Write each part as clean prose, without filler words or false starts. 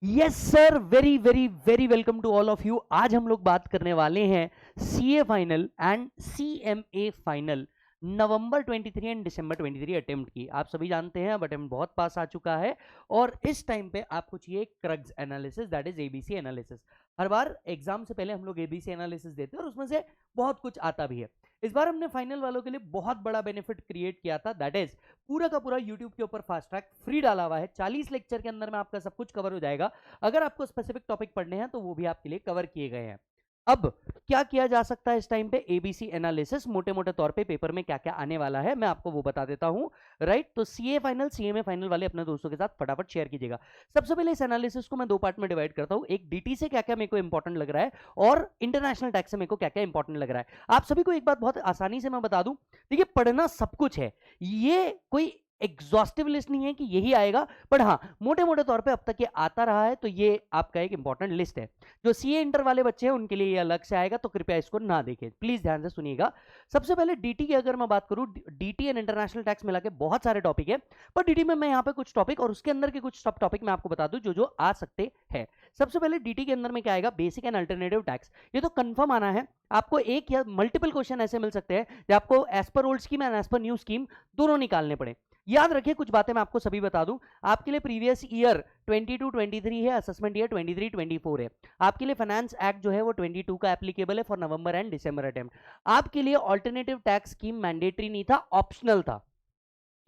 Yes sir, very very very welcome to all of you. आज हम लोग बात करने वाले हैं CA final and CMA final November 23 and December 23 attempt की। आप सभी जानते हैं अब अटेम्प्ट बहुत पास आ चुका है और इस टाइम पे आपको चाहिए क्रग्स analysis, that is ABC analysis. हर बार एग्जाम से पहले हम लोग एबीसी एनालिसिस देते हैं और उसमें से बहुत कुछ आता भी है। इस बार हमने फाइनल वालों के लिए बहुत बड़ा बेनिफिट क्रिएट किया था, दैट इज पूरा का पूरा यूट्यूब के ऊपर फास्ट ट्रैक फ्री डाला हुआ है। 40 लेक्चर के अंदर में आपका सब कुछ कवर हो जाएगा। अगर आपको स्पेसिफिक टॉपिक पढ़ने हैं तो वो भी आपके लिए कवर किए गए हैं। अब क्या किया जा सकता है इस टाइम पे एबीसी एनालिसिस, मोटे मोटे तौर पे पेपर में क्या क्या आने वाला है मैं आपको वो बता देता हूं। राइट, तो सीए फाइनल सीएमए फाइनल वाले अपने दोस्तों के साथ फटाफट शेयर कीजिएगा। सबसे पहले इस एनालिसिस को मैं दो पार्ट में डिवाइड करता हूं, एक डीटी से क्या क्या मेरे को इंपॉर्टेंट लग रहा है और इंटरनेशनल टैक्स से मेरे को क्या क्या इंपॉर्टेंट लग रहा है। आप सभी को एक बात बहुत आसानी से मैं बता दूं, देखिए पढ़ना सब कुछ है, ये कोई एग्जॉस्टिव लिस्ट नहीं है कि यही आएगा, बट हाँ मोटे मोटे तौर पे अब तक ये आता रहा है, तो ये आपका एक इंपॉर्टेंट लिस्ट है। जो सीए इंटर वाले बच्चे हैं उनके लिए ये अलग से आएगा, तो कृपया इसको ना देखें, प्लीज ध्यान से सुनिएगा। सबसे पहले डीटी की अगर मैं बात करूं, डीटी एंड इंटरनेशनल टैक्स मिला के बहुत सारे टॉपिक है, पर डीटी में मैं यहाँ पे कुछ टॉपिक और उसके अंदर के कुछ सब टॉपिक मैं आपको बता दूं जो जो आ सकते हैं। सबसे पहले डीटी के अंदर में क्या आएगा, बेसिक एंड अल्टरनेटिव टैक्स। ये तो कंफर्म आना है, आपको एक या मल्टीपल क्वेश्चन ऐसे मिल सकते हैं जो आपको as per old scheme and as per new scheme दोनों निकालने पड़े। याद रखिए कुछ बातें मैं आपको सभी बता दूं, आपके लिए प्रीवियस ईयर 22-23 है, असेसमेंट ईयर 23-24 है। आपके लिए फाइनेंस एक्ट जो है वो 22 का एप्लीकेबल है for November and December attempt. आपके लिए ऑल्टरनेटिव टैक्स स्कीम मैंडेटरी नहीं था, ऑप्शनल था।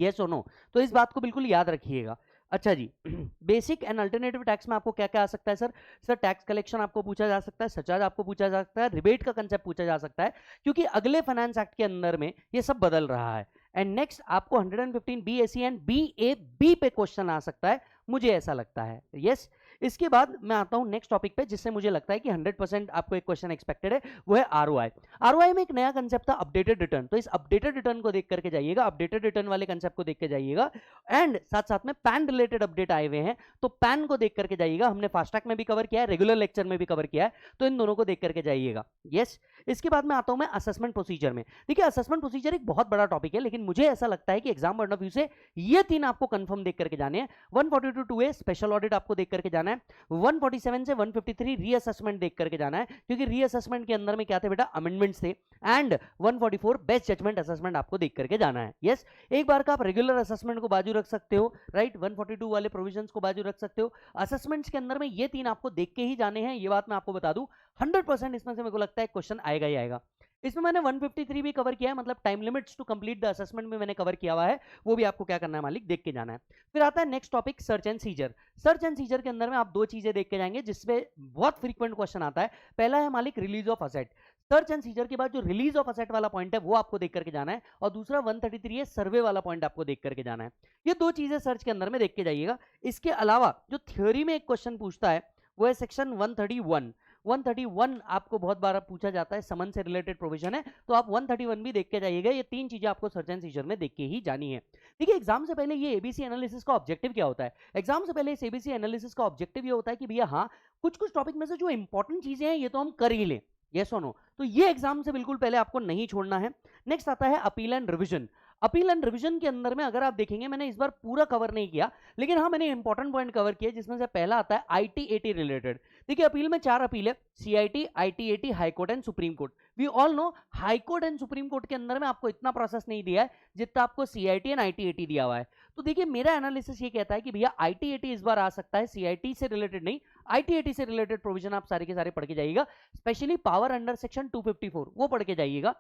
यस और नो, तो इस बात को बिल्कुल याद रखिएगा। अच्छा जी, बेसिक एंड अल्टरनेटिव टैक्स में आपको क्या क्या आ सकता है सर? सर टैक्स कलेक्शन आपको पूछा जा सकता है, सरचार्ज आपको पूछा जा सकता है, रिबेट का कंसेप्ट पूछा जा सकता है, क्योंकि अगले फाइनेंस एक्ट के अंदर में ये सब बदल रहा है। एंड नेक्स्ट आपको 115 बीएससी एंड बीएबी पे क्वेश्चन आ सकता है, मुझे ऐसा लगता है। यस, इसके बाद मैं आता हूं नेक्स्ट टॉपिक पे, जिससे मुझे लगता है कि 100% आपको एक क्वेश्चन एक्सपेक्टेड है, वो है आरओआई। आरओआई में एक नया कंसेप्ट था अपडेटेड रिटर्न, तो इस अपडेटेड रिटर्न को देख करके जाइएगा, अपडेटेड रिटर्न वाले कंसेप्ट को देख के जाइएगा। एंड साथ साथ में पैन रिलेटेड अपडेट आए हुए हैं, तो पैन को देख करके जाइएगा। हमने फास्ट ट्रैक में भी कवर किया है, रेगुलर लेक्चर में भी कवर किया है, तो इन दोनों को देख करके जाइएगा। यस, इसके बाद में आता हूं मैं असेसमेंट प्रोसीजर में। देखिए असेसमेंट प्रोसीजर एक बहुत बड़ा टॉपिक है, लेकिन मुझे ऐसा लगता है कि एग्जाम पॉइंट ऑफ व्यू से ये तीन आपको कंफर्म देख करके जाने हैं। 142 2A स्पेशल ऑडिट आपको देख करके जाना है, 147 से 153 रीअसेसमेंट देख करके जाना है, क्योंकि रीअसेसमेंट के अंदर में क्या थे बेटा, अमेंडमेंट्स थे। एंड 144 बेस्ट जजमेंट असेसमेंट आपको देख करके जाना है। यस, एक बार का आप रेगुलर असेसमेंट को बाजू रख सकते हो, राइट, 142 वाले प्रोविजंस को बाजू रख सकते हो। असेसमेंट्स के अंदर में ये तीन आपको देख के ही जाने हैं, ये बात मैं आपको बता दूं। 100% इसमें से मेरे को लगता है क्वेश्चन आएगा ही आएगा। इसमें मैंने 153 भी कवर किया है, मतलब time limits to complete the assessment में मैंने कवर किया हुआ है, वो भी आपको क्या करना है मालिक, देख के जाना है। फिर आता है next topic search and seizure. Search and seizure के अंदर में आप दो चीजें देख के जाएंगे जिसमें बहुत फ्रीक्वेंट क्वेश्चन आता है। पहला है मालिक release of asset. Search and seizure के बाद जो रिलीज ऑफ असेट वाला पॉइंट है वो आपको देख करके जाना है, और दूसरा 133 है सर्वे वाला पॉइंट आपको देख करके जाना है। ये दो चीजें सर्च के अंदर में देख के जाइएगा। इसके अलावा जो थ्योरी में एक क्वेश्चन पूछता है वो है सेक्शन 131। 131 आपको बहुत बार पूछा जाता है, समन से रिलेटेड प्रोविजन है, तो आप 131 भी देख के जाइएगा। ये तीन चीजें आपको सर्च एंड सीजर में देख के ही जानी है। देखिए एग्जाम से पहले ये एबीसी एनालिसिस का ऑब्जेक्टिव क्या होता है? एग्जाम से पहले इस एबीसी एनालिसिस का ऑब्जेक्टिव ये होता है कि भैया हाँ, कुछ कुछ टॉपिक में से जो इंपॉर्टेंट चीजें हैं ये तो हम कर ही लें, यस और नो, तो ये एग्जाम से बिल्कुल पहले आपको नहीं छोड़ना है। नेक्स्ट आता है appeal and revision. Appeal and revision के अंदर में अगर आप देखेंगे, मैंने इस बार पूरा कवर नहीं किया, लेकिन हाँ मैंने इंपॉर्टेंट पॉइंट कवर किया, जिसमें से पहला आता है आईटीएटी रिलेटेड। देखिए अपील में चार अपील है, CIT, ITAT, high court and supreme court. We all know high court and supreme court के अंदर में आपको इतना प्रोसेस नहीं दिया है जितना आपको सीआईटी एंड आईटीएटी दिया हुआ है। तो देखिए मेरा एनालिसिस ये कहता है कि भैया आईटीएटी इस बार आ सकता है, सीआईटी से रिलेटेड नहीं, आईटीएटी से रिलेटेड प्रोविजन आप सारे के सारे पढ़ के जाइएगा, स्पेशली पावर अंडर सेक्शन 254 वो पढ़ के जाइएगा।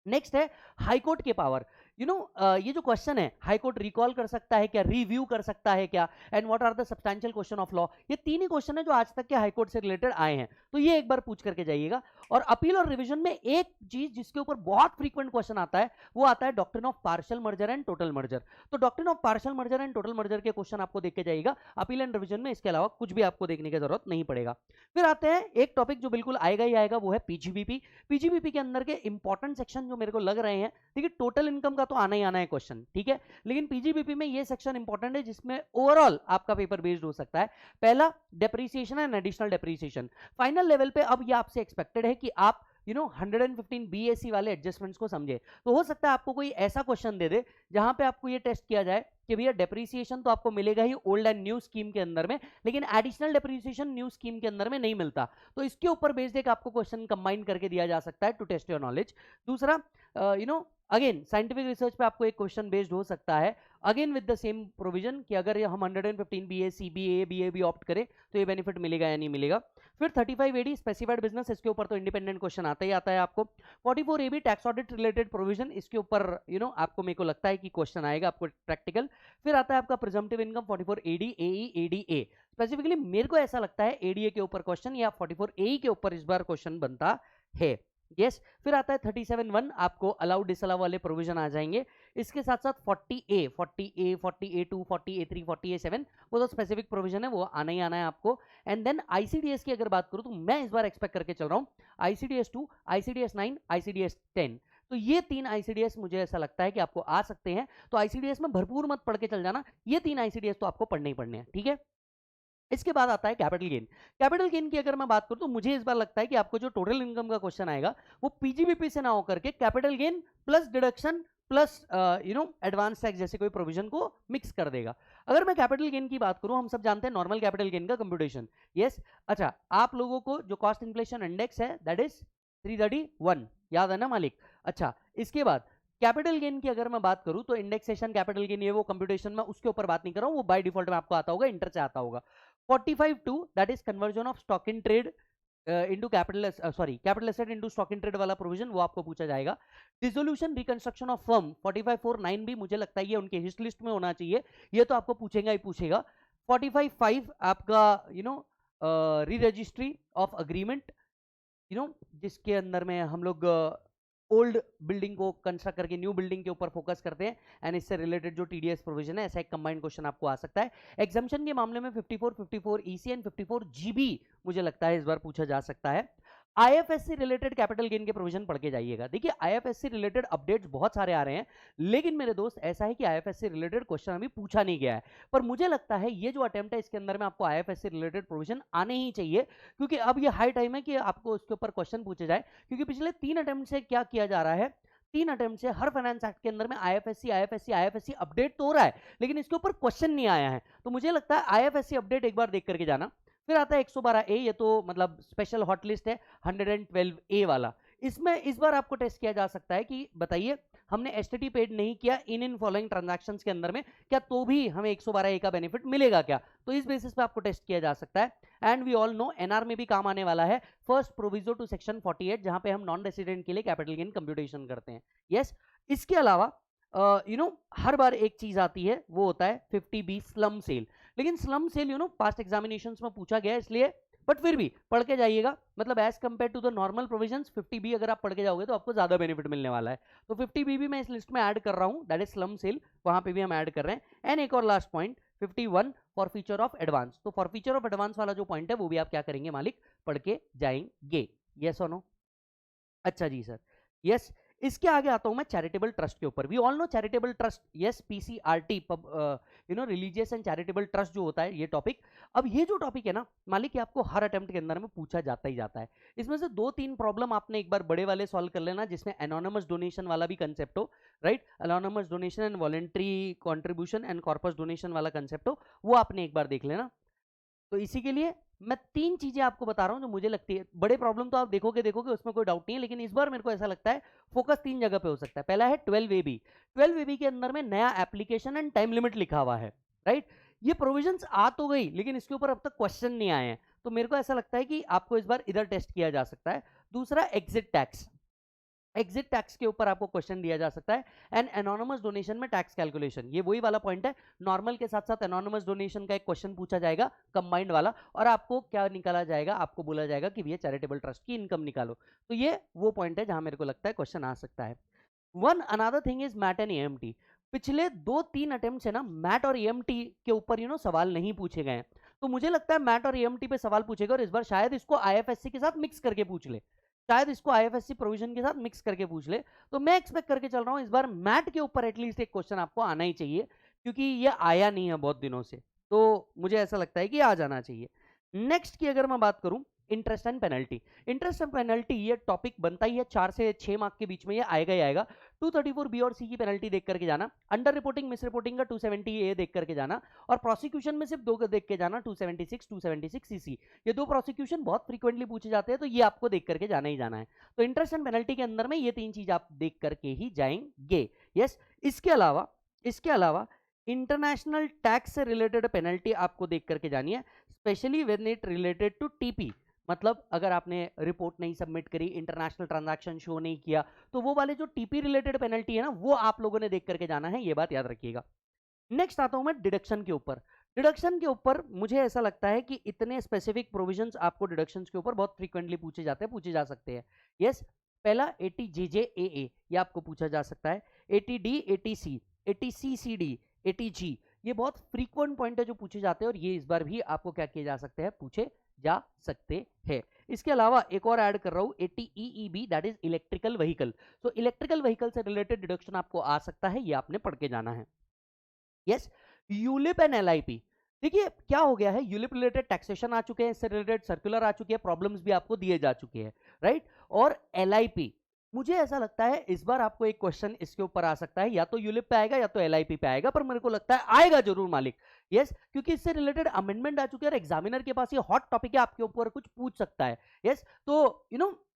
नेक्स्ट है हाईकोर्ट के पावर। ये जो क्वेश्चन है, हाईकोर्ट रिकॉल कर सकता है क्या, रिव्यू कर सकता है क्या, and what are the substantial question of law, ये तीन ही क्वेश्चन है जो आज तक के हाईकोर्ट से रिलेटेड आए हैं, तो ये एक बार पूछ करके जाइएगा। और अपील और रिवीजन में एक चीज जिसके ऊपर बहुत फ्रीक्वेंट क्वेश्चन आता है वो आता है doctrine of partial merger and total merger. तो doctrine of partial merger and total merger के क्वेश्चन आपको देख के जाइएगा अपील एंड रिवीजन में, इसके अलावा कुछ भी आपको देखने की जरूरत नहीं पड़ेगा। फिर आते हैं एक टॉपिक जो बिल्कुल आएगा ही आएगा, वो है पीजीबीपी। पीजीबीपी के अंदर के इंपॉर्टेंट सेक्शन जो मेरे को लग रहे हैं, देखिए टोटल इनकम का तो आना ही आना है क्वेश्चन, ठीक है, लेकिन पीजीबीपी में ये सेक्शन इंपॉर्टेंट है जिसमें ओवरऑल आपका पेपर बेस्ड हो सकता है। पहला depreciation and additional depreciation. Final level पे अब ये आपसे एक्सपेक्टेड है कि आप 115 बीएससी वाले एडजस्टमेंट्स को समझे। तो हो सकता है आपको कोई ऐसा क्वेश्चन दे दे जहां पे आपको ये टेस्ट किया जाए कि भैया डेप्रीसिएशन तो आपको मिलेगा ही ओल्ड एंड न्यू स्कीम के अंदर में, लेकिन एडिशनल डेप्रीसिएशन न्यू स्कीम के अंदर में नहीं मिलता। तो इसके ऊपर बेस्ड एक आपको क्वेश्चन कंबाइन करके दिया जा सकता है टू टेस्ट योर नॉलेज। दूसरा अगेन साइंटिफिक रिसर्च पे आपको एक क्वेश्चन बेस्ड हो सकता है, again with the same provision कि अगर हम 115 BA CBA BA भी ऑप्ट करें तो ये बेनिफिट मिलेगा या नहीं मिलेगा। फिर 35 AD स्पेसिफाइड बिजनेस, इसके ऊपर तो इंडिपेंडेंट क्वेश्चन आता ही आता है आपको। 44 AB tax audit related provision, इसके ऊपर आपको मेरे को लगता है कि क्वेश्चन आएगा आपको प्रैक्टिकल। फिर आता है आपका presumptive income 44 AD AE ADA, specifically मेरे को ऐसा लगता है ADA के ऊपर क्वेश्चन या 44 AE के ऊपर इस बार क्वेश्चन बनता है। यस फिर आता है 37(1), आपको अलाउ डिसअलाउ वाले प्रोविजन आ जाएंगे। इसके साथ साथ 40A 40A2 40A3 40A7 वो तो स्पेसिफिक प्रोविजन है, वो आना ही आना है आपको। एंड देन ICDS की अगर बात करूं तो मैं इस बार एक्सपेक्ट करके चल रहा हूं ICDS 2 ICDS 9 ICDS 10, तो ये 3 ICDS मुझे ऐसा लगता है कि आपको आ सकते हैं। तो ICDS में भरपूर मत पढ़ के चल जाना, ये 3 ICDS तो आपको पढ़ने ही पढ़ने हैं, ठीक है। इसके बाद आता है कैपिटल गेन। कैपिटल गेन की अगर मैं बात करूं तो मुझे इस बार लगता है कि आपको जो टोटल इनकम का क्वेश्चन आएगा वो PGBP से ना होकर के capital gain plus deduction plus advance tax जैसे कोई प्रोविजन को मिक्स कर देगा। अगर मैं कैपिटल गेन की बात करूं, हम सब जानते हैं नॉर्मल कैपिटल गेन का कंप्यूटेशन। यस अच्छा, आप लोगों को जो कॉस्ट इन्फ्लेशन इंडेक्स है दैट इज 331, याद है ना मालिक। अच्छा इसके बाद कैपिटल गेन की अगर मैं बात करूं तो इंडेक्सेशन कैपिटल गेन ये वो कंप्यूटेशन में उसके ऊपर बात नहीं कर रहा हूं, वो बाय डिफॉल्ट में आपको आता होगा, इंटर से आता होगा। 45(2) that is conversion of stock in trade into capital asset into stock in trade वाला प्रोविजन, वो आपको पूछा जाएगा। डिसोल्यूशन रिकंस्ट्रक्शन ऑफ फर्म 45(4)(9) भी मुझे लगता है ये उनके हिस्ट लिस्ट में होना चाहिए, ये तो आपको पूछेगा ही पूछेगा। 45(5) आपका री रजिस्ट्री ऑफ अग्रीमेंट, जिसके अंदर में हम लोग ओल्ड बिल्डिंग को कंस्ट्रक्ट करके न्यू बिल्डिंग के ऊपर फोकस करते हैं, एंड इससे रिलेटेड जो TDS प्रोविजन है, ऐसा एक कंबाइंड क्वेश्चन आपको आ सकता है। एग्जाम्पशन के मामले में 54 EC एंड 54 GB मुझे लगता है इस बार पूछा जा सकता है। IFSC रिलेटेड कैपिटल गेन के प्रोविजन पढ़ के जाइएगा। देखिए IFSC रिलेटेड अपडेट्स बहुत सारे आ रहे हैं, लेकिन मेरे दोस्त ऐसा है कि IFSC रिलेटेड क्वेश्चन अभी पूछा नहीं गया है, पर मुझे लगता है ये जो अटेम्प्ट है इसके अंदर में आपको IFSC रिलेटेड प्रोविजन आने ही चाहिए, क्योंकि अब ये हाई टाइम है कि आपको उसके ऊपर क्वेश्चन पूछे जाए। क्योंकि पिछले 3 अटेम्प्ट से क्या किया जा रहा है, 3 अटेम्प्ट से हर फाइनेंस एक्ट के अंदर में IFSC अपडेट तो हो रहा है, लेकिन इसके ऊपर क्वेश्चन नहीं आया है। तो मुझे लगता है IFSC अपडेट एक बार देख करके जाना। फिर आता है 112A, ये तो मतलब स्पेशल हॉट लिस्ट है, 112A वाला। इसमें इस बार आपको टेस्ट किया जा सकता है कि बताइए हमने STT पेड नहीं किया इन फॉलोइंग ट्रांजैक्शंस के अंदर में, क्या तो भी हमें 112A का बेनिफिट मिलेगा क्या, तो इस बेसिस पे आपको टेस्ट किया जा सकता है। And we all know NR में भी काम आने वाला है फर्स्ट प्रोविजो टू सेक्शन 48, जहां पे हम नॉन रेसिडेंट के लिए कैपिटल गेन कंप्यूटेशन करते हैं। यस इसके अलावा हर बार एक चीज आती है, वो होता है 50B स्लम सेल, लेकिन स्लम सेल पास्ट एग्जामिनेशंस में पूछा गया है इसलिए, बट फिर भी पढ़ के जाइएगा, मतलब as compare to the normal provisions 50B अगर आप पढ़ के जाओगे तो आपको ज्यादा बेनिफिट मिलने वाला है। तो 50B भी मैं इस लिस्ट में ऐड कर रहा हूं, दैट इज स्लम सेल, वहां पे भी हम ऐड कर रहे हैं। एंड एक और last point 51 for feature of advance, तो फॉर फीचर ऑफ एडवांस वाला जो पॉइंट है वो भी आप क्या करेंगे मालिक, पढ़ के जाएंगे। यस और नो? अच्छा जी सर, यस। इसके आगे आता हूं मैं चैरिटेबल ट्रस्ट के ऊपर। We all know charitable trust, yes PCRT, religious and charitable trust जो होता है ये टॉपिक। अब ये जो टॉपिक है ना मालिक, ये आपको हर अटेम्प्ट के अंदर में पूछा जाता ही जाता है। इसमें से 2-3 प्रॉब्लम आपने एक बार बड़े वाले सॉल्व कर लेना, जिसमें एनोनिमस डोनेशन वाला भी कंसेप्ट हो, right, anonymous donation and voluntary contribution and corpus donation वाला कंसेप्ट हो, वो आपने एक बार देख लेना। तो इसी के लिए मैं 3 चीजें आपको बता रहा हूं जो मुझे लगती है, बड़े प्रॉब्लम तो आप देखोगे उसमें कोई डाउट नहीं है, लेकिन इस बार मेरे को ऐसा लगता है फोकस 3 जगह पे हो सकता है। पहला है 12AB। 12AB के अंदर में नया एप्लीकेशन एंड टाइम लिमिट लिखा हुआ है, राइट। ये प्रोविजंस आ तो गई, लेकिन इसके ऊपर अब तक क्वेश्चन नहीं आए हैं, तो मेरे को ऐसा लगता है कि आपको इस बार इधर टेस्ट किया जा सकता है। दूसरा एग्जिट टैक्स, एग्जिट टैक्स के ऊपर आपको क्वेश्चन दिया जा सकता है। एंड एनोनिमस डोनेशन में टैक्स कैलकुलेशन, ये वही वाला पॉइंट है, नॉर्मल के साथ साथ एनोनिमस डोनेशन का एक क्वेश्चन पूछा जाएगा कंबाइंड वाला, और आपको क्या निकाला जाएगा, आपको बोला जाएगा कि भैया चैरिटेबल ट्रस्ट की इनकम निकालो। तो ये वो पॉइंट है जहां मेरे को लगता है क्वेश्चन आ सकता है। One another thing is MAT and EMT। पिछले 2-3 अटेम्प्ट से ना मैट और EMT के ऊपर सवाल नहीं पूछे गए हैं, तो मुझे लगता है मैट और EMT पे सवाल पूछेगा, और इस बार शायद इसको IFSC के साथ मिक्स करके पूछ ले, शायद इसको IFSC प्रोविजन के साथ मिक्स करके पूछ ले। तो मैं एक्सपेक्ट करके चल रहा हूं इस बार मैट के ऊपर एटलीस्ट एक क्वेश्चन आपको आना ही चाहिए, क्योंकि ये आया नहीं है बहुत दिनों से, तो मुझे ऐसा लगता है कि आ जाना चाहिए। नेक्स्ट की अगर मैं बात करूं interest and penalty. Interest and penalty ये टॉपिक बनता ही है 4 से 6 मार्क के बीच में, ये आएगा ही आएगा। 234 बी और सी की पेनल्टी देख करके जाना, अंडर रिपोर्टिंग मिस रिपोर्टिंग का 270 ए देख करके जाना, और प्रोसिक्यूशन में सिर्फ 2 देख के जाना, 276 सीसी। ये 2 प्रोसिक्यूशन बहुत फ्रीक्वेंटली पूछे जाते हैं, तो ये आपको देख करके जाना ही जाना है। तो इंटरेस्ट एंड पेनल्टी के अंदर में ये 3 चीज आप देख करके ही जाएंगे। यस, इसके अलावा इंटरनेशनल टैक्स से रिलेटेड पेनल्टी आपको देख करके जानी है, specially when it related to TP. मतलब अगर आपने रिपोर्ट नहीं सबमिट करी, इंटरनेशनल ट्रांजैक्शन शो नहीं किया, तो वो वाले जो टीपी रिलेटेड पेनल्टी है ना, वो आप लोगों ने देख करके जाना है, ये बात याद रखिएगा। नेक्स्ट आता हूं मैं डिडक्शन के ऊपर। डिडक्शन के ऊपर मुझे ऐसा लगता है कि इतने स्पेसिफिक प्रोविजंस आपको डिडक्शंस के ऊपर बहुत फ्रीक्वेंटली पूछे जा सकते हैं। यस, पहला 80JJAA ये आपको पूछा जा सकता है, 80D 80C 80CCD 80G ये बहुत फ्रीक्वेंट पॉइंट है जो पूछे जाते हैं, और ये इस बार भी आपको क्या किए जा सकते हैं, पूछे जा सकते हैं। इसके अलावा एक और ऐड कर रहा हूं 80EEB that is electrical vehicle. तो इलेक्ट्रिकल व्हीकल से रिलेटेड डिडक्शन आपको आ सकता है, ये आपने पढ़ के जाना है। Yes, ULIP and LIP. देखिए क्या हो गया है, यूलिप रिलेटेड टैक्सेशन आ चुके हैं, इससे रिलेटेड सर्कुलर आ चुके हैं, प्रॉब्लम्स भी आपको दिए जा चुके हैं, राइट। और एलआईपी, मुझे ऐसा लगता है इस बार आपको एक क्वेश्चन इसके ऊपर आ सकता है, या तो यूलिप पे आएगा या तो एलआईपी पे आएगा, पर मेरे को लगता है आएगा जरूर मालिक। यस, क्योंकि इससे रिलेटेड अमेंडमेंट आ चुके हैं और एग्जामिनर के पास ये हॉट टॉपिक है, आपके ऊपर कुछ पूछ सकता है। यस, तो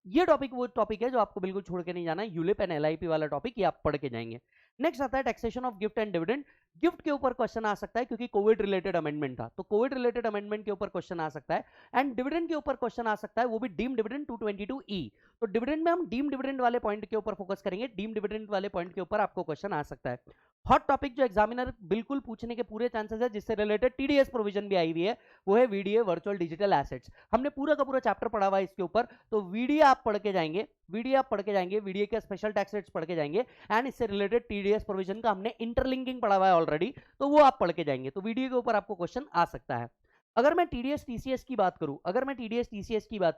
ये टॉपिक वो टॉपिक है जो आपको बिल्कुल छोड़ के नहीं जाना है, यूलिप एंड एलआईपी वाला टॉपिक, ये आप पढ़ के जाएंगे। नेक्स्ट आता है taxation of gift and dividend. Gift के ऊपर क्वेश्चन आ सकता है क्योंकि कोविड रिलेटेड अमेंडमेंट था, तो कोविड रिलेटेड अमेंडमेंट के ऊपर क्वेश्चन आ सकता है। एंड डिविडेंड के ऊपर क्वेश्चन आ सकता है, वो भी डीम डिविडेंड 222E। तो डिविडेंड में हम डीम डिविडेंड वाले पॉइंट के ऊपर फोकस करेंगे, डीम डिविडेंड वाले पॉइंट के ऊपर आपको क्वेश्चन आ सकता है। हॉट टॉपिक जो एग्जामिनर बिल्कुल पूछने के पूरे चांसेस है, जिससे रिलेटेड टीडीएस प्रोविजन भी आई हुई है, वो है वीडीए वर्चुअल डिजिटल एसेट्स। हमने पूरा का पूरा चैप्टर पढ़ा हुआ है इसके ऊपर, तो वीडीए आप पढ़ के जाएंगे, वीडीए के स्पेशल टैक्स रेट्स पढ़ के जाएंगे, एंड इससे रिलेटेड टीडीएस प्रोविजन का हमने इंटरलिंकिंग पढ़ा हुआ है ऑलरेडी, तो वो आप पढ़ के जाएंगे। तो वीडियो के ऊपर आपको क्वेश्चन आ सकता है। अगर मैं टीडीएस टीसीएस की बात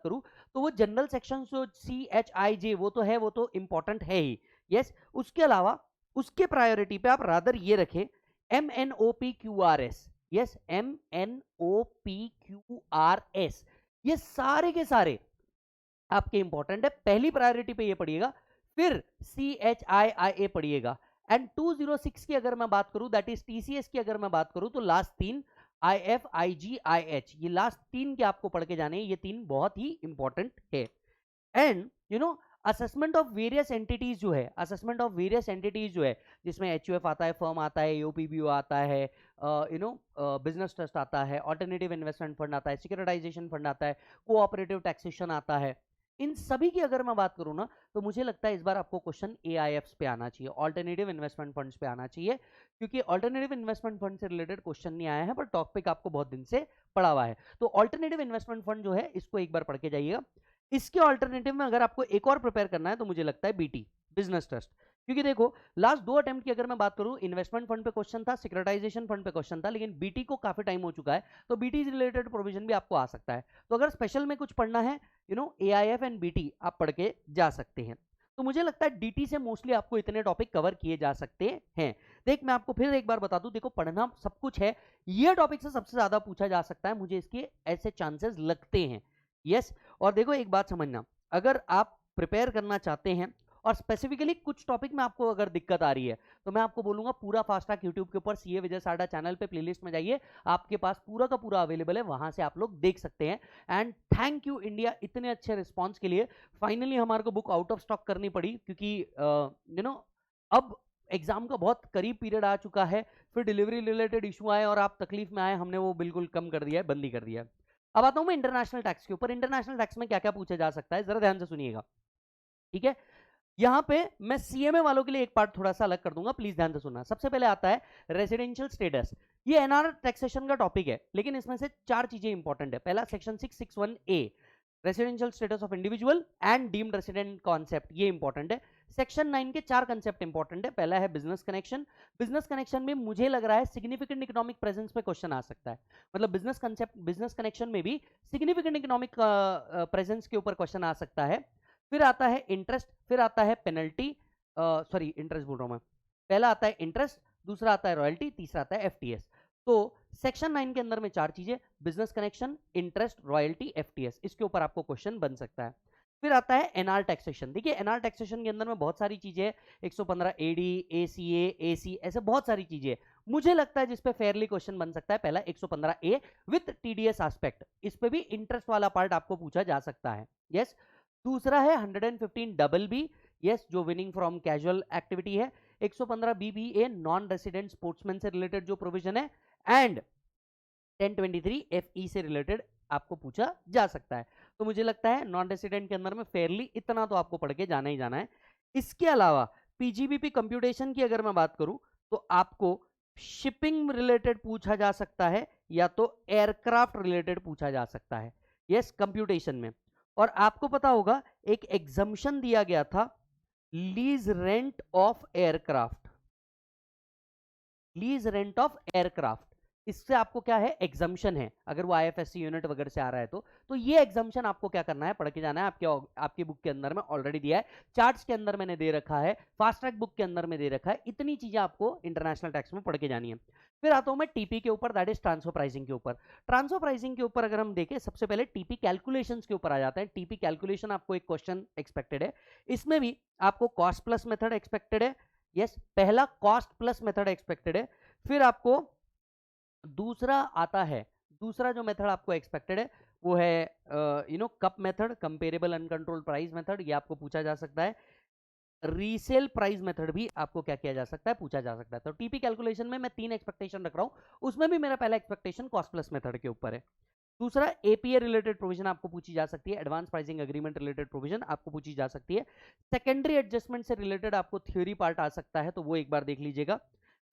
करूं, तो वो जनरल सेक्शन जो CHIJ वो तो है, वो तो इंपॉर्टेंट है ही। यस, उसके अलावा उसके प्रायोरिटी पे आप रादर ये रखें MNOPQRS। यस, MNOPQRS ये सारे के सारे आपके इंपॉर्टेंट है, पहली प्रायोरिटी पे ये पढ़िएगा, फिर CHIIA पढ़िएगा। एंड 206 की अगर मैं बात करूं, दैट इज TCS की अगर मैं बात करूं, तो लास्ट 3 IF IG IH ये लास्ट 3 के आपको पढ़ के जाने हैं, ये 3 बहुत ही इंपॉर्टेंट है। And assessment of various entities जो है, जिसमें HUF आता है, फर्म आता है, AOPBO आता है, बिजनेस ट्रस्ट आता है, ऑल्टरनेटिव इन्वेस्टमेंट फंड आता है, सिक्योरिटाइजेशन फंड आता है, कोऑपरेटिव टैक्सेशन आता है, इन सभी की अगर मैं बात करूं ना, तो मुझे लगता है इस बार आपको क्वेश्चन AIFs पे आना चाहिए, ऑल्टरनेटिव इन्वेस्टमेंट फंड्स पे आना चाहिए, क्योंकि ऑल्टरनेटिव इन्वेस्टमेंट फंड से रिलेटेड क्वेश्चन नहीं आया है, पर टॉपिक आपको बहुत दिन से पढ़ा हुआ है। तो ऑल्टरनेटिव इन्वेस्टमेंट फंड जो है, इसको एक बार पढ़ के जाइएगा। इसके ऑल्टरनेटिव में अगर आपको एक और प्रिपेयर करना है, तो मुझे लगता है BT बिजनेस ट्रस्ट, क्योंकि देखो लास्ट 2 अटेम्प्ट की अगर मैं बात करूं, इन्वेस्टमेंट फंड पे क्वेश्चन था, सिक्योरिटाइजेशन फंड पे क्वेश्चन था, लेकिन BT को काफी टाइम हो चुका है, तो BT रिलेटेड प्रोविजन भी आपको आ सकता है। तो अगर स्पेशल में कुछ पढ़ना है, AIF एंड BT आप पढ़ के जा सकते हैं। तो मुझे लगता है DT से मोस्टली आपको इतने टॉपिक कवर किए जा सकते हैं। देख मैं आपको फिर एक बार बता दूं, देखो पढ़ना सब कुछ है, ये टॉपिक से सबसे ज्यादा पूछा जा सकता है, मुझे इसके ऐसे चांसेस लगते हैं। यस, और देखो एक बात समझना, अगर आप प्रिपेयर करना चाहते हैं और स्पेसिफिकली कुछ टॉपिक में आपको अगर दिक्कत आ रही है, तो मैं आपको बोलूंगा पूरा फास्ट ट्रैक यूट्यूब के ऊपर CA विजय सारडा चैनल पे प्लेलिस्ट में जाइए, आपके पास पूरा का पूरा अवेलेबल है, वहां से आप लोग देख सकते हैं। एंड थैंक यू इंडिया इतने अच्छे रिस्पॉन्स के लिए। फाइनली हमारे को बुक आउट ऑफ स्टॉक करनी पड़ी, क्योंकि अब एग्जाम का बहुत करीब पीरियड आ चुका है, फिर डिलीवरी रिलेटेड इशू आए और आप तकलीफ में आए, हमने वो बिल्कुल कम कर दिया है, बंद ही कर दिया है। अब आता हूं मैं इंटरनेशनल टैक्स के ऊपर। इंटरनेशनल टैक्स में क्या क्या पूछा जा सकता है, जरा ध्यान से सुनिएगा, ठीक है। यहां पे मैं CMA वालों के लिए एक पार्ट थोड़ा सा अलग कर दूंगा, प्लीज ध्यान से सुनना। सबसे पहले आता है रेजिडेंशियल स्टेटस, ये NR टैक्सेशन का टॉपिक है, लेकिन इसमें से 4 चीजें इंपॉर्टेंट है। पहला section 661A residential status of individual and deemed resident concept, ये इंपॉर्टेंट है। सेक्शन 9 के 4 कंसेप्ट इंपॉर्टेंट है। पहला है बिजनेस कनेक्शन, बिजनेस कनेक्शन में मुझे लग रहा है सिग्निफिकेंट इकोनॉमिक प्रेजेंस पे क्वेश्चन आ सकता है, मतलब बिजनेस कंसेप्ट, बिजनेस कनेक्शन में भी सिग्निफिकेंट इकोनॉमिक प्रेजेंस के ऊपर क्वेश्चन आ सकता है। फिर आता है इंटरेस्ट, फिर आता है पेनल्टी, इंटरेस्ट बोल रहा हूं मैं, पहला आता है इंटरेस्ट, दूसरा आता है रॉयल्टी, तीसरा आता है FTS। तो सेक्शन 9 के अंदर में 4 चीजें, business connection, interest, royalty, FTS, इसके ऊपर आपको क्वेश्चन बन सकता है। फिर आता है एनआर टैक्सेशन। देखिए एनआर टैक्सेशन के अंदर में बहुत सारी चीजें हैं, 115 एडी, एसीए, एसी, ऐसे बहुत सारी चीजें हैं। मुझे लगता है जिस पे फेयरली क्वेश्चन बन सकता है पहला 115 ए विथ टीडीएस एस्पेक्ट, इस पे भी इंटरेस्ट वाला पार्ट आपको पूछा जा सकता है। यस। दूसरा है 115 डबल बी, यस, जो विनिंग फ्रॉम कैजुअल एक्टिविटी है। 115 बीबीए नॉन रेसिडेंट स्पोर्ट्समैन से रिलेटेड जो प्रोविजन है, एंड 1023 एफई से रिलेटेड आपको पूछा जा सकता है। तो मुझे लगता है नॉन रेसिडेंट के अंदर में फेयरली इतना तो आपको पढ़ के जाना ही जाना है। इसके अलावा पीजीबीपी कंप्यूटेशन की अगर मैं बात करूं तो आपको शिपिंग रिलेटेड पूछा जा सकता है या तो एयरक्राफ्ट रिलेटेड पूछा जा सकता है, यस, कंप्यूटेशन में। और आपको पता होगा एक एग्जम्पशन दिया गया था, lease rent of aircraft, lease rent of aircraft, इससे आपको क्या है, एग्जम्पशन है। अगर वो आईएफएससी यूनिट वगैरह से आ रहा है तो ये एग्जम्पशन आपको क्या करना है, पढ़ के जाना है। आपकी बुक के अंदर में ऑलरेडी दिया है, चार्ट्स के अंदर मैंने दे रखा है, फास्ट ट्रैक बुक के अंदर में दे रखा है। इतनी चीजें आपको इंटरनेशनल टैक्स में पढ़ के जानी है। फिर आता हूं मैं टीपी के ऊपर, दैट इज ट्रांसफर प्राइसिंग के ऊपर। ट्रांसफर प्राइसिंग के ऊपर अगर हम देखें, सबसे पहले टीपी कैलकुलेशंस के ऊपर आ जाते हैं। टीपी कैलकुलेशन आपको एक क्वेश्चन एक्सपेक्टेड है, इसमें भी आपको कॉस्ट प्लस मेथड एक्सपेक्टेड है। यस, पहला कॉस्ट प्लस मेथड एक्सपेक्टेड है। फिर आपको दूसरा आता है, दूसरा जो मेथड आपको एक्सपेक्टेड है वो है cup method, comparable uncontrolled price method, ये आपको पूछा जा सकता है। रीसेल प्राइस मेथड भी आपको क्या किया जा सकता है, पूछा जा सकता है। तो टीपी कैलकुलेशन में मैं 3 एक्सपेक्टेशन रख रहा हूं, उसमें भी मेरा पहला एक्सपेक्टेशन कॉस्ट प्लस मेथड के ऊपर है। दूसरा एपीए रिलेटेड प्रोविजन आपको पूछी जा सकती है, advance pricing agreement related provision आपको पूछी जा सकती है। सेकेंडरी एडजस्टमेंट से रिलेटेड आपको थ्योरी पार्ट आ सकता है, तो वो एक बार देख लीजिएगा।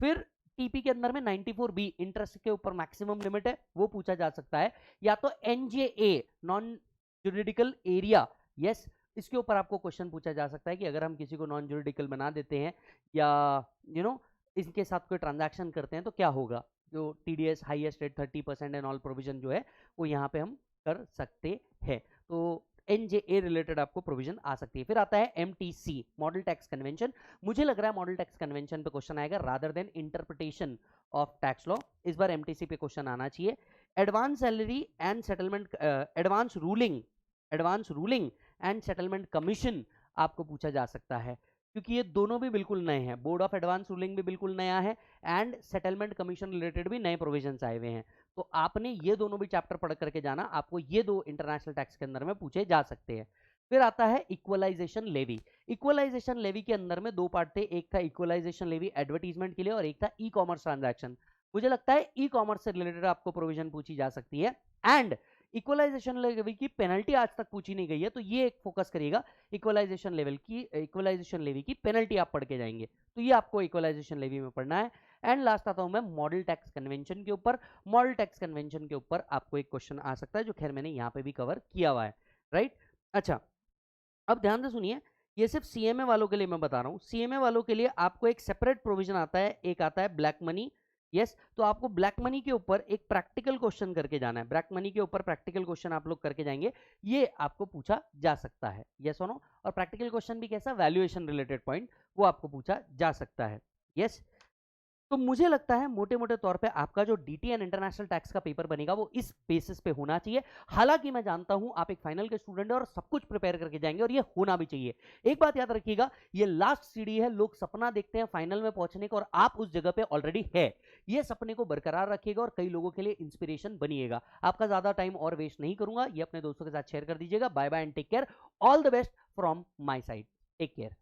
फिर टीपी के अंदर में 94 बी इंटरेस्ट के ऊपर मैक्सिमम लिमिट है, वो पूछा जा सकता है। या तो एनजेए नॉन जुरिडिकल एरिया, यस, इसके ऊपर आपको क्वेश्चन पूछा जा सकता है कि अगर हम किसी को नॉन जुरिडिकल बना देते हैं या इसके साथ कोई ट्रांजैक्शन करते हैं तो क्या होगा। जो TDS highest rate 30% and all provision जो है वो यहाँ पे हम कर सकते हैं। तो एनजेए रिलेटेड आपको प्रोविजन आ सकती है। फिर आता है एमटीसी, मॉडल टैक्स कन्वेंशन। मुझे लग रहा है मॉडल टैक्स कन्वेंशन पे क्वेश्चन आएगा rather than interpretation of tax law. इस बार एमटीसी पे क्वेश्चन आना चाहिए। Advance salary and settlement, advance ruling and settlement commission आपको पूछा जा सकता है, क्योंकि ये दोनों भी बिल्कुल नए हैं। बोर्ड ऑफ एडवांस रूलिंग भी बिल्कुल नया है एंड सेटलमेंट कमीशन रिलेटेड भी नए प्रोविजंस आए हुए हैं। तो आपने ये दोनों भी चैप्टर पढ़ करके जाना, आपको ये दो इंटरनेशनल टैक्स के अंदर में पूछे जा सकते हैं। फिर आता है इक्वलाइजेशन लेवी। इक्वलाइजेशन लेवी के अंदर में दो पार्ट थे, एक था इक्वलाइजेशन लेवी एडवर्टीजमेंट के लिए और एक था ई कॉमर्स ट्रांजैक्शन। मुझे लगता है ई कॉमर्स से रिलेटेड आपको प्रोविजन पूछी जा सकती है। एंड इक्वलाइजेशन लेवी की पेनल्टी आज तक पूछी नहीं गई है, तो ये एक फोकस करिएगा। इक्वलाइजेशन लेवी की पेनल्टी आप पढ़ के जाएंगे, तो ये आपको इक्वलाइजेशन लेवी में पढ़ना है। एंड लास्ट आता हूं मैं मॉडल टैक्स कन्वेंशन के ऊपर। मॉडल टैक्स कन्वेंशन के ऊपर आपको एक क्वेश्चन आ सकता है, जो खैर मैंने यहां पे भी कवर किया हुआ है, राइट। अच्छा, अब ध्यान से सुनिए, ये सिर्फ सीएमए वालों के लिए मैं बता रहा हूं। सीएमए वालों के लिए आपको एक सेपरेट प्रोविजन आता है, एक आता है ब्लैक मनी। यस, तो आपको ब्लैक मनी के ऊपर एक प्रैक्टिकल क्वेश्चन करके जाना है। ब्लैक मनी के ऊपर प्रैक्टिकल क्वेश्चन आप लोग करके जाएंगे, ये आपको पूछा जा सकता है, यस और नो। और प्रैक्टिकल क्वेश्चन भी कैसा, वैल्यूएशन रिलेटेड पॉइंट, वो आपको पूछा जा सकता है। यस, तो मुझे लगता है मोटे मोटे तौर पे आपका जो डीटीएन इंटरनेशनल टैक्स का पेपर बनेगा वो इस बेसिस पे होना चाहिए। हालांकि मैं जानता हूं आप एक फाइनल के स्टूडेंट हैं और सब कुछ प्रिपेयर करके जाएंगे और ये होना भी चाहिए। एक बात याद रखिएगा, ये लास्ट सीढ़ी है। लोग सपना देखते हैं फाइनल में पहुंचने का और आप उस जगह पे ऑलरेडी है। ये सपने को बरकरार रखिएगा और कई लोगों के लिए इंस्पिरेशन बनिएगा। आपका ज्यादा टाइम और वेस्ट नहीं करूंगा, ये अपने दोस्तों के साथ शेयर कर दीजिएगा। Bye bye and take care, all the best from my side, take care.